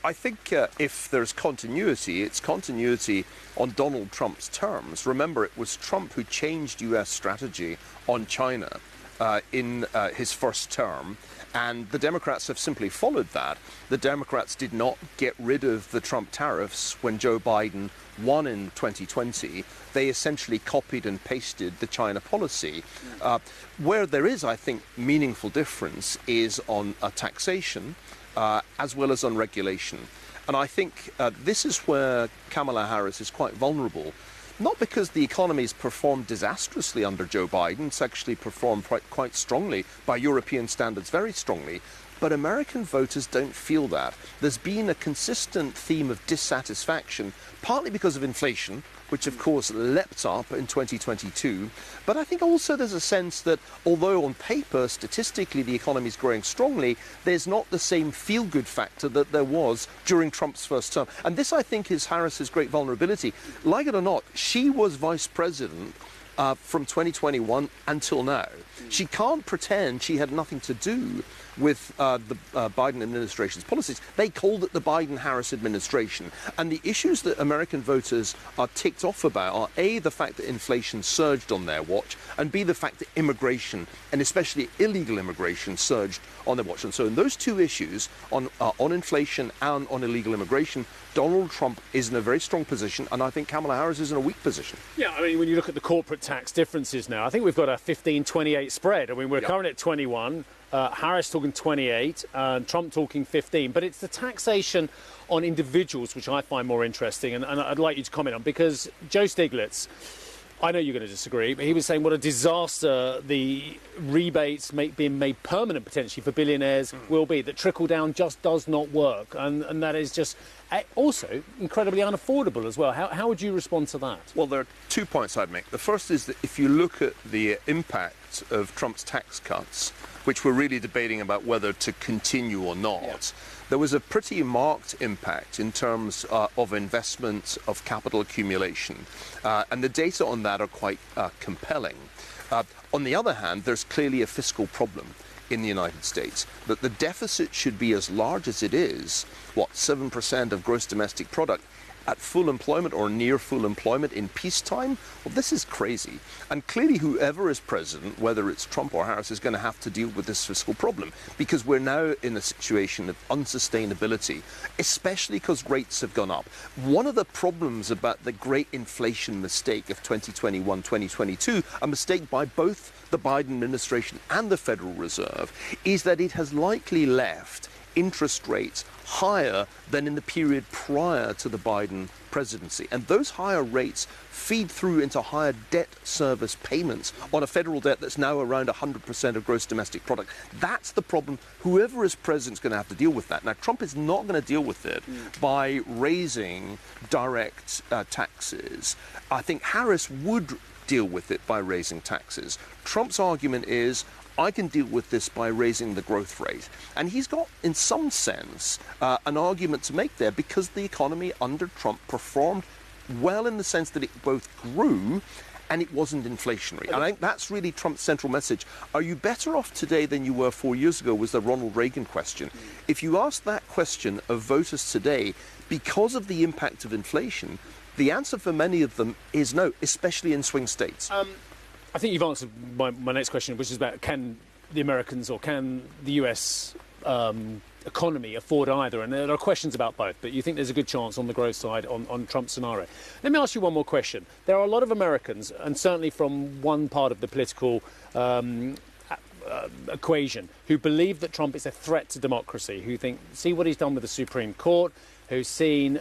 I think if there's continuity, it's continuity on Donald Trump's terms. Remember, it was Trump who changed US strategy on China in his first term, and the Democrats have simply followed that. The Democrats did not get rid of the Trump tariffs when Joe Biden won in 2020. They essentially copied and pasted the China policy. Where there is, I think, meaningful difference is on taxation as well as on regulation. And I think this is where Kamala Harris is quite vulnerable. Not because the economy's performed disastrously under Joe Biden, it's actually performed quite strongly, by European standards very strongly, but American voters don't feel that. There's been a consistent theme of dissatisfaction, partly because of inflation, which of course leapt up in 2022, but I think also there's a sense that although on paper, statistically, the economy is growing strongly, there's not the same feel-good factor that there was during Trump's first term. And this, I think, is Harris's great vulnerability. Like it or not, she was vice president from 2021 until now. She can't pretend she had nothing to do with the Biden administration's policies. They called it the Biden-Harris administration. And the issues that American voters are ticked off about are A, the fact that inflation surged on their watch, and B, the fact that immigration, and especially illegal immigration, surged on their watch. And so in those two issues, on inflation and on illegal immigration, Donald Trump is in a very strong position, and I think Kamala Harris is in a weak position. Yeah, I mean, when you look at the corporate tax differences now, I think we've got a 15-28 spread. I mean, we're currently at 21, Harris talking 28, Trump talking 15. But it's the taxation on individuals which I find more interesting, and I'd like you to comment on, because Joe Stiglitz, I know you're going to disagree, but he was saying what a disaster the rebates being made permanent potentially for billionaires will be, that trickle down just does not work, and that is just also incredibly unaffordable as well. How would you respond to that? Well, there are 2 points I'd make. The first is that if you look at the impact of Trump's tax cuts, which we're really debating about whether to continue or not, there was a pretty marked impact in terms of investment, of capital accumulation. And the data on that are quite compelling. On the other hand, there's clearly a fiscal problem in the United States, that the deficit should be as large as it is, 7% of gross domestic product, at full employment or near full employment in peacetime? Well, this is crazy. And clearly whoever is president, whether it's Trump or Harris, is going to have to deal with this fiscal problem, because we're now in a situation of unsustainability, especially because rates have gone up. One of the problems about the great inflation mistake of 2021, 2022, a mistake by both the Biden administration and the Federal Reserve, is that it has likely left interest rates higher than in the period prior to the Biden presidency. And those higher rates feed through into higher debt service payments on a federal debt that's now around 100% of gross domestic product. That's the problem. Whoever is president is going to have to deal with that. Now, Trump is not going to deal with it by raising direct taxes. I think Harris would deal with it by raising taxes. Trump's argument is, I can deal with this by raising the growth rate. And he's got, in some sense, an argument to make there, because the economy under Trump performed well in the sense that it both grew and it wasn't inflationary. And I think that's really Trump's central message. Are you better off today than you were 4 years ago, was the Ronald Reagan question. If you ask that question of voters today, because of the impact of inflation, the answer for many of them is no, especially in swing states. I think you've answered my next question, which is about can the Americans or can the US economy afford either? And there are questions about both, but you think there's a good chance on the growth side on Trump's scenario. Let me ask you one more question. There are a lot of Americans, and certainly from one part of the political equation, who believe that Trump is a threat to democracy, who think, see what he's done with the Supreme Court, who've seen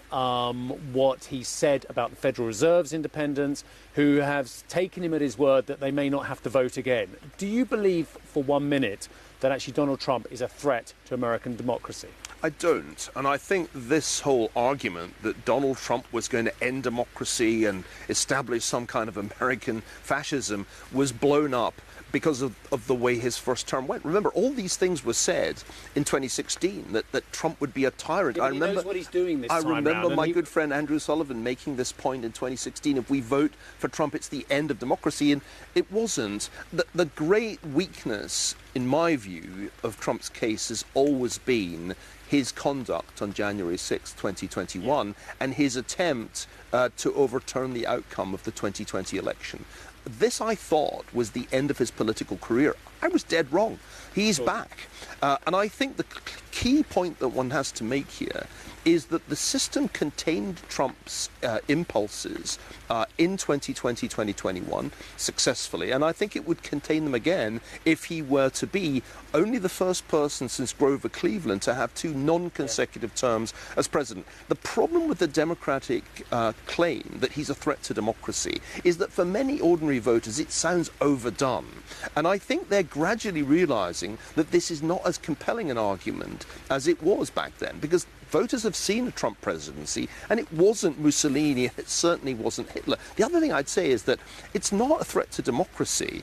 what he said about the Federal Reserve's independence, who have taken him at his word that they may not have to vote again. Do you believe for 1 minute that actually Donald Trump is a threat to American democracy? I don't. And I think this whole argument that Donald Trump was going to end democracy and establish some kind of American fascism was blown up because of the way his first term went. Remember, all these things were said in 2016, that Trump would be a tyrant. Yeah, I remember, he knows what he's doing this time remember round, my good friend Andrew Sullivan making this point in 2016, if we vote for Trump, it's the end of democracy, and it wasn't. The great weakness, in my view, of Trump's case has always been his conduct on January 6, 2021, and his attempt to overturn the outcome of the 2020 election. This, I thought, was the end of his political career. I was dead wrong. He's back. And I think the key point that one has to make here is that the system contained Trump's impulses in 2020, 2021 successfully, and I think it would contain them again if he were to be only the first person since Grover Cleveland to have 2 non-consecutive terms as president. The problem with the Democratic claim that he's a threat to democracy is that for many ordinary voters it sounds overdone, and I think they're gradually realizing that this is not as compelling an argument as it was back then, because voters have seen a Trump presidency, and it wasn't Mussolini, and it certainly wasn't Hitler. The other thing I'd say is that it's not a threat to democracy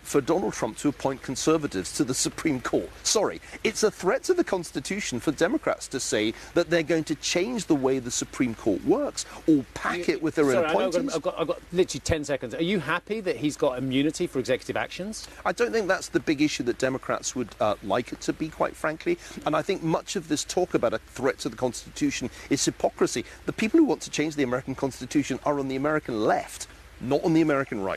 for Donald Trump to appoint conservatives to the Supreme Court. Sorry, it's a threat to the Constitution for Democrats to say that they're going to change the way the Supreme Court works or pack it with their own appointees. I've got literally 10 seconds. Are you happy that he's got immunity for executive actions? I don't think that's the big issue that Democrats would like it to be, quite frankly. And I think much of this talk about a threat to the Constitution is hypocrisy. The people who want to change the American Constitution are on the American left, not on the American right.